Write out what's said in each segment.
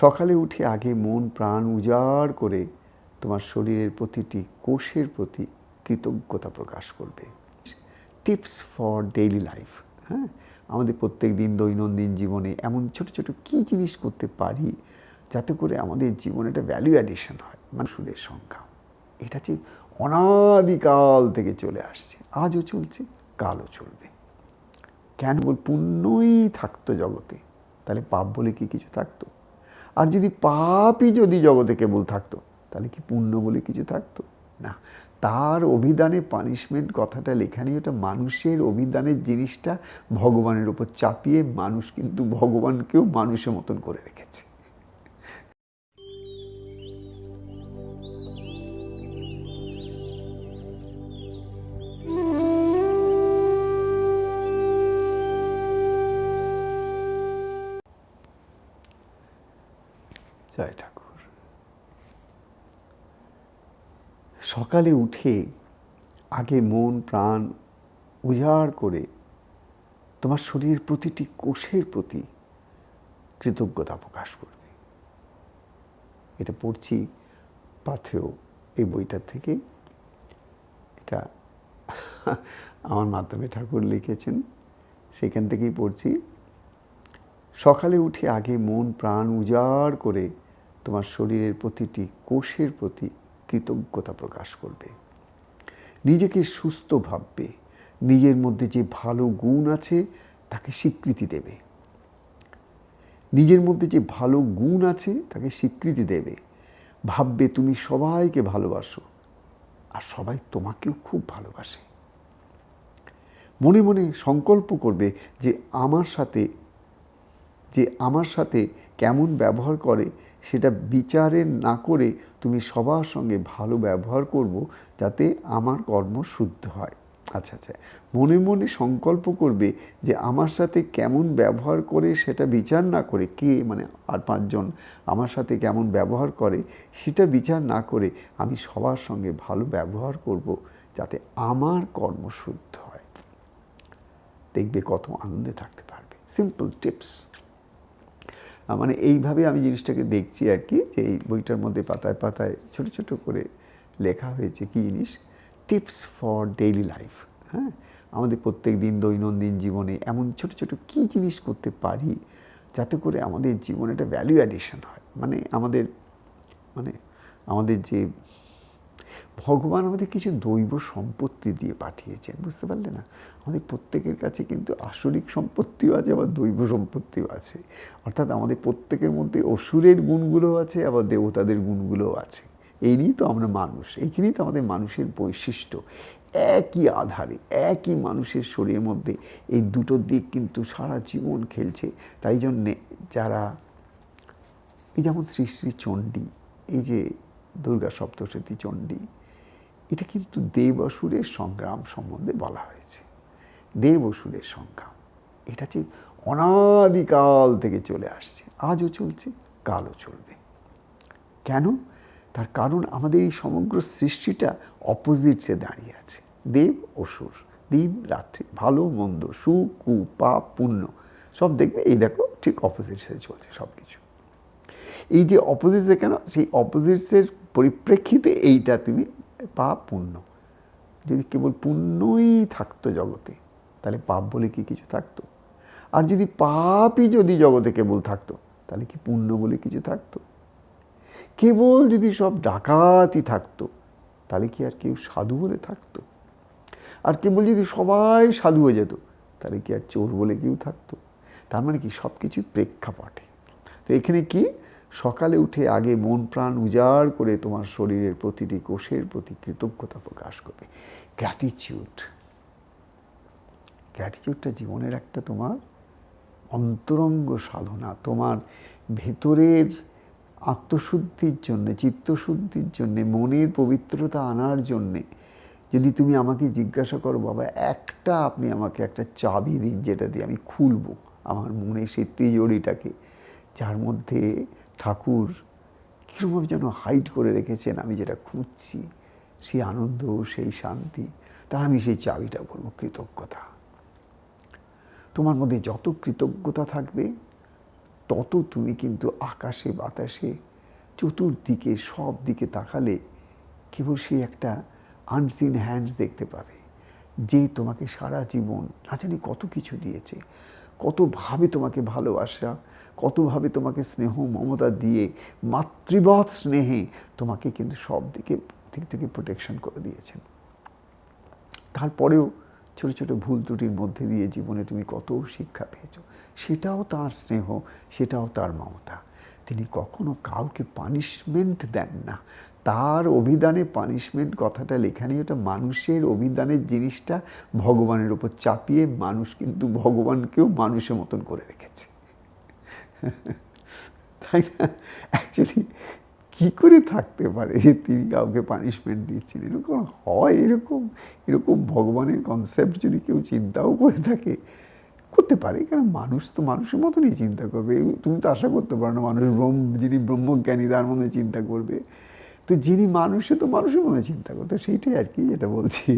সকালে উঠে আগে মন প্রাণ উজাড় করে তোমার শরীরের প্রতিটি কোষের প্রতি কৃতজ্ঞতা প্রকাশ করবে। Tips for daily life. হ্যাঁ, আমাদের প্রত্যেক দিন দৈনন্দিন জীবনে এমন ছোট ছোট কী জিনিস করতে পারি যাতে করে আমাদের জীবনে একটা ভ্যালু অ্যাডিশন হয়। মানুষের সংখ্যা এটা যে অনাদিকাল থেকে চলে আসছে, আজও চলছে, কালও চলবে। কেন বল, পুণ্যই থাকতো জগতে, তাহলে পাপ বলে কি কিছু থাকতো? আর যদি পাপই যদি জগতে কেবল থাকতো তাহলে কি পুণ্য বলে কিছু থাকতো? না। তার অভিধানে পানিশমেন্ট কথাটা লেখা নেই, ওটা মানুষের অভিধানের জিনিসটা ভগবানের উপর চাপিয়ে মানুষ কিন্তু ভগবানকেও মানুষের মতন করে রেখেছে। জয় ঠাকুর। সকালে উঠে আগে মন প্রাণ উজাড় করে তোমার শরীরের প্রতিটি কোষের প্রতি কৃতজ্ঞতা প্রকাশ করবে। এটা পড়ছি পাথেয় এই বইটা থেকে। এটা আমার মাধ্যমে ঠাকুর লিখেছেন, সেখান থেকেই পড়ছি। সকালে উঠে আগে মন প্রাণ উজাড় করে তোমার শরীরের প্রতিটি কোষের প্রতি কৃতজ্ঞতা প্রকাশ করবে। নিজেকে সুস্থ ভাববে, নিজের মধ্যে যে ভালো গুণ আছে তাকে স্বীকৃতি দেবে। নিজের মধ্যে যে ভালো গুণ আছে তাকে স্বীকৃতি দেবে। ভাববে তুমি সবাইকে ভালোবাসো আর সবাই তোমাকেও খুব ভালোবাসে। মনে মনে সংকল্প করবে যে আমার সাথে কেমন ব্যবহার করে সেটা বিচারে না করে তুমি সবার সঙ্গে ভালো ব্যবহার করব যাতে আমার কর্ম শুদ্ধ হয়। আচ্ছা, মনে মনে সংকল্প করবে যে আমার সাথে কেমন ব্যবহার করে সেটা বিচার না করে, কে মানে আর পাঁচজন আমার সাথে কেমন ব্যবহার করে সেটা বিচার না করে আমি সবার সঙ্গে ভালো ব্যবহার করব যাতে আমার কর্ম শুদ্ধ হয়। দেখবে কত আনন্দে থাকতে পারবে। Simple tips. মানে এইভাবে আমি জিনিসটাকে দেখছি আর কি, যে এই বইটার মধ্যে পাতায় পাতায় ছোট ছোট করে লেখা হয়েছে কী জিনিস, টিপস ফর ডেইলি লাইফ। হ্যাঁ, আমাদের প্রত্যেক দিন দৈনন্দিন জীবনে এমন ছোট ছোট কী জিনিস করতে পারি যাতে করে আমাদের জীবনে একটা ভ্যালু অ্যাডিশন হয়। মানে আমাদের যে ভগবান আমাদের কিছু দৈব সম্পত্তি দিয়ে পাঠিয়েছেন, বুঝতে পারলে না? আমাদের প্রত্যেকের কাছে কিন্তু আসরিক সম্পত্তিও আছে, আবার দৈব সম্পত্তিও আছে। অর্থাৎ আমাদের প্রত্যেকের মধ্যে অসুরের গুণগুলোও আছে, আবার দেবতাদের গুণগুলোও আছে। এই নিয়েই তো আমরা মানুষ, এইখানেই তো আমাদের মানুষের বৈশিষ্ট্য। একই আধারে একই মানুষের শরীরের মধ্যে এই দুটো দিক কিন্তু সারা জীবন খেলছে। তাই জন্যে যারা এই যেমন শ্রী শ্রী চণ্ডী, এই যে দুর্গা সপ্তশতী চণ্ডী, এটা কিন্তু দেব অসুরের সংগ্রাম সম্বন্ধে বলা হয়েছে। দেব অসুরের সংগ্রাম এটা যে অনাদিকাল থেকে চলে আসছে, আজও চলছে, কালও চলবে। কেন? তার কারণ আমাদের এই সমগ্র সৃষ্টিটা অপোজিটসে দাঁড়িয়ে আছে। দেব অসুর, দিন রাত্রি, ভালো মন্দ, সুখ কু, পাপ পুণ্য, সব দেখবে এই দেখো ঠিক অপোজিটসে চলছে সব কিছু। এই যে অপোজিটসে কেন, সেই অপোজিটসের পরিপ্রেক্ষিতে এইটা তুমি পাপ পুণ্য, যদি কেবল পুণ্যই থাকতো জগতে তাহলে পাপ বলে কি কিছু থাকতো? আর যদি পাপই যদি জগতে কেবল থাকতো তাহলে কি পুণ্য বলে কিছু থাকতো? কেবল যদি সব ডাকাতি থাকতো তাহলে কি আর কেউ সাধু বলে থাকতো? আর কেবল যদি সবাই সাধু হয়ে যেত তাহলে কি আর চোর বলে কেউ থাকতো? তার মানে কি সব কিছুই প্রেক্ষাপটে। তো এখানে কি, সকালে উঠে আগে মন প্রাণ উজাড় করে তোমার শরীরের প্রতিটি কোষের প্রতি কৃতজ্ঞতা প্রকাশ করবে। গ্র্যাটিটিউডটা জীবনের একটা তোমার অন্তরঙ্গ সাধনা। তোমার ভেতরের আত্মশুদ্ধির জন্যে, চিত্তশুদ্ধির জন্যে, মনের পবিত্রতা আনার জন্যে যদি তুমি আমাকে জিজ্ঞাসা করো, বাবা আপনি আমাকে একটা চাবি দিন যেটা দিয়ে আমি খুলব আমার মনে সেই তিজোরিটাকে, যার মধ্যে ঠাকুর কীরকমভাবে যেন হাইড করে রেখেছেন, আমি যেটা খুঁজছি সেই আনন্দ, সেই শান্তি, তা আমি সেই চাবিটা বলবো কৃতজ্ঞতা। তোমার মধ্যে যত কৃতজ্ঞতা থাকবে তত তুমি কিন্তু আকাশে বাতাসে চতুর্দিকে সব দিকে তাকালে কেবল সেই একটা আনসিন হ্যান্ডস দেখতে পাবে, যে তোমাকে সারা জীবন না জানি কত কিছু দিয়েছে, কতভাবে তোমাকে ভালোবাসা, কতভাবে তোমাকে স্নেহ মমতা দিয়ে মাতৃবৎ স্নেহে তোমাকে কিন্তু সব দিক থেকে প্রোটেকশন করে দিয়েছেন। তারপরেও ছোটো ছোটো ভুল ত্রুটির মধ্যে দিয়ে জীবনে তুমি কত শিক্ষা পেয়েছো, সেটাও তার স্নেহ, সেটাও তার মমতা। তিনি কখনো কাউকে পানিশমেন্ট দেন না। তার অভিধানে পানিশমেন্ট কথাটা লেখা নেই, ওটা মানুষের অভিধানের জিনিসটা ভগবানের ওপর চাপিয়ে মানুষ কিন্তু ভগবানকেও মানুষের মতন করে রেখেছে, তাই না? অ্যাকচুয়ালি কী করে থাকতে পারে যে তিনি কাউকে পানিশমেন্ট দিচ্ছেন? এরকম হয়? এরকম ভগবানের কনসেপ্ট যদি কেউ চিন্তাও করে থাকে, করতে পারে, কারণ মানুষ তো মানুষের মতনই চিন্তা করবে। তুমি তো আশা করতে পারো না মানুষ যিনি ব্রহ্মজ্ঞানী তার মধ্যে চিন্তা করবে। তো যিনি মানুষে তো মানুষের মধ্যে চিন্তা করতে, সেইটাই আর কি যেটা বলছি,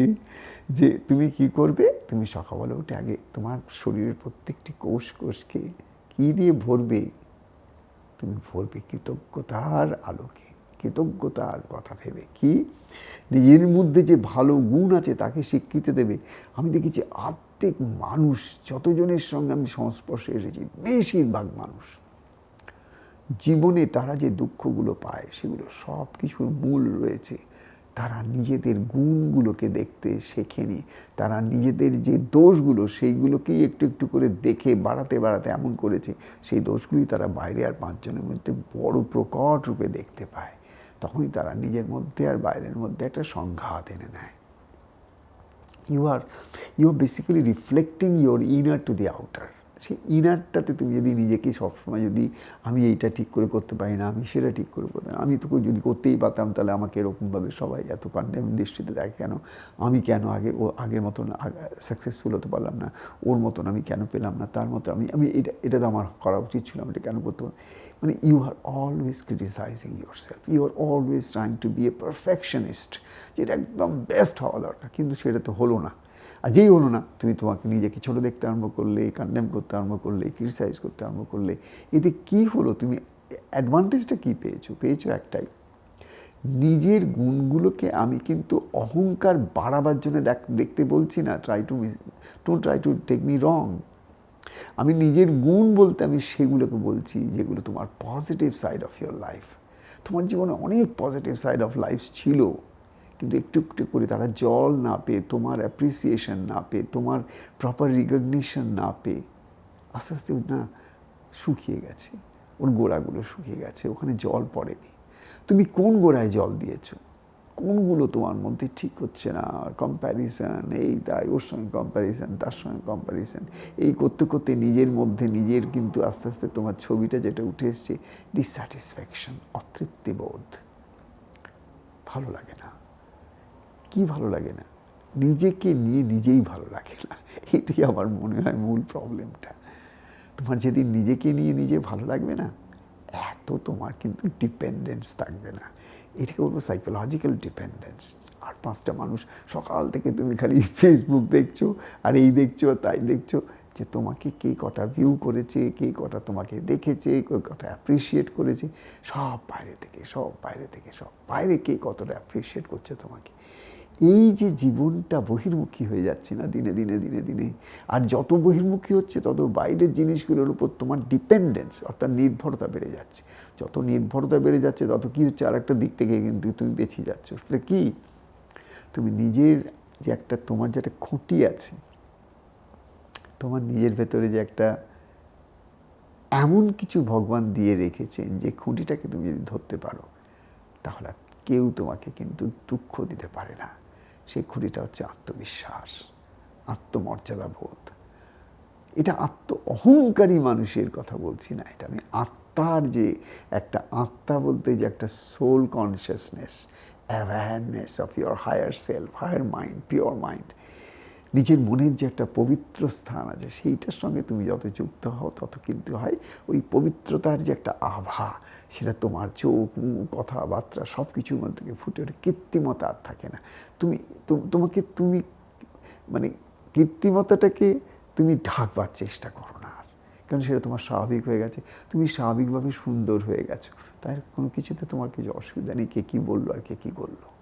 যে তুমি কি করবে, তুমি সকালবেলা উঠে আগে তোমার শরীরের প্রত্যেকটি কোষকে কী দিয়ে ভরবে? তুমি ভরবে কৃতজ্ঞতার আলোকে, কৃতজ্ঞতার কথা ভেবে। কি নিজের মধ্যে যে ভালো গুণ আছে তাকে স্বীকৃতি দেবে। আমি দেখেছি আত্মিক মানুষ, যতজনের সঙ্গে আমি সংস্পর্শে এসেছি, বেশিরভাগ মানুষ জীবনে তারা যে দুঃখগুলো পায় সেগুলো সব কিছুর মূল রয়েছে তারা নিজেদের গুণগুলোকে দেখতে শেখেনি। তারা নিজেদের যে দোষগুলো সেইগুলোকেই একটু একটু করে দেখে বাড়াতে বাড়াতে এমন করেছে, সেই দোষগুলি তারা বাইরে আর পাঁচজনের মধ্যে বড় প্রকট রূপে দেখতে পায়। তখনই তারা নিজের মধ্যে আর বাইরের মধ্যে একটা সংঘাত এনে নেয়। You are basically reflecting your inner to the outer. সেই ইনারটাতে তুমি যদি নিজেকে সবসময় যদি আমি এইটা ঠিক করে করতে পারি না, আমি সেটা ঠিক করে করতে না, আমি তো যদি করতেই পারতাম তাহলে আমাকে এরকমভাবে সবাই এত কন্ডেম দৃষ্টিতে দেখে কেন, আমি কেন আগের মতন সাকসেসফুল হতে পারলাম না, ওর মতন আমি কেন পেলাম না, তার মতো আমি এটা তো আমার করা উচিত ছিল, আমি এটা কেন করতে পারলাম। মানে you are always criticising yourself, you are always trying to be a perfectionist, যেটা একদম বেস্ট হওয়া দরকার, কিন্তু সেটা তো হলো না। আর যেই হলো না, তুমি তোমাকে নিজেকে ছোটো দেখতে আরম্ভ করলে, কন্ডেম করতে আরম্ভ করলে, ক্রিটিসাইজ করতে আরম্ভ করলে। এতে কী হলো? তুমি অ্যাডভান্টেজটা কী পেয়েছো একটাই, নিজের গুণগুলোকে আমি কিন্তু অহংকার বাড়াবার জন্য দেখতে বলছি না। Don't try to take me wrong. আমি নিজের গুণ বলতে আমি সেগুলোকে বলছি যেগুলো তোমার positive side of your life. তোমার জীবনে অনেক পজিটিভ সাইড অফ লাইফ ছিল, কিন্তু একটু একটু করে তারা জল না পেয়ে, তোমার অ্যাপ্রিসিয়েশন না পেয়ে, তোমার প্রপার রিকগনিশন না পেয়ে আস্তে আস্তে না শুকিয়ে গেছে, ওর গোড়াগুলো শুকিয়ে গেছে, ওখানে জল পড়েনি। তুমি কোন গোড়ায় জল দিয়েছো? কোনগুলো তোমার মধ্যে ঠিক হচ্ছে না? কম্প্যারিজন, এই তাই, ওর সঙ্গে কম্প্যারিজন, তার সঙ্গে কম্প্যারিজন, এই করতে করতে নিজের মধ্যে নিজের কিন্তু আস্তে আস্তে তোমার ছবিটা যেটা উঠে এসছে, ডিসস্যাটিসফ্যাকশন, অতৃপ্তি বোধ, ভালো লাগে না। কি ভালো লাগে না? নিজেকে নিয়ে নিজেই ভালো লাগে না। এটাই আমার মনে হয় মূল প্রবলেমটা। তোমার যেদিন নিজেকে নিয়ে নিজে ভালো লাগবে না, এত তোমার কিন্তু ডিপেন্ডেন্স থাকবে না। এটাকে বলবো সাইকোলজিক্যাল ডিপেন্ডেন্স। আর পাঁচটা মানুষ সকাল থেকে তুমি খালি ফেসবুক দেখছো, আর এই দেখছো, তাই দেখছো, যে তোমাকে কে কটা ভিউ করেছে, কে কটা তোমাকে দেখেছে, কে কটা অ্যাপ্রিসিয়েট করেছে, সব বাইরে থেকে, সব বাইরে কে কতটা অ্যাপ্রিসিয়েট করছে তোমাকে। এই যে জীবনটা বহির্মুখী হয়ে যাচ্ছে না দিনে দিনে দিনে দিনে, আর যত বহির্মুখী হচ্ছে তত বাইরের জিনিসগুলোর উপর তোমার ডিপেন্ডেন্স অর্থাৎ নির্ভরতা বেড়ে যাচ্ছে। যত নির্ভরতা বেড়ে যাচ্ছে তত কী হচ্ছে, আর একটা দিক থেকে কিন্তু তুমি বেঁচে যাচ্ছ। সেটা কি? তুমি নিজের যে একটা, তোমার যে একটা খুঁটি আছে, তোমার নিজের ভেতরে যে একটা এমন কিছু ভগবান দিয়ে রেখেছেন যে খুঁটিটাকে তুমি যদি ধরতে পারো, তাহলে কেউ তোমাকে কিন্তু দুঃখ দিতে পারে না। সেই খুঁটিটা হচ্ছে আত্মবিশ্বাস, আত্মমর্যাদা বোধ। এটা অহংকারী মানুষের কথা বলছি না, এটা আমি আত্মার যে একটা, আত্মা বলতে যে একটা soul consciousness, awareness of your higher self, higher mind, pure mind, নিজের মনের যে একটা পবিত্র স্থান আছে, সেইটার সঙ্গে তুমি যত যুক্ত হও তত কিন্তু হয় ওই পবিত্রতার যে একটা আভা, সেটা তোমার চোখ, মুখ, কথাবার্তা সব কিছুর মধ্যে থেকে ফুটে ওঠে। কৃত্রিমতা আর থাকে না। তুমি মানে কৃত্রিমতাটাকে তুমি ঢাকবার চেষ্টা করো না আর, কারণ সেটা তোমার স্বাভাবিক হয়ে গেছে, তুমি স্বাভাবিকভাবে সুন্দর হয়ে গেছো, তাই কোনো কিছুতে তোমার কিছু অসুবিধা নেই কে কী বললো আর কে কী করলো।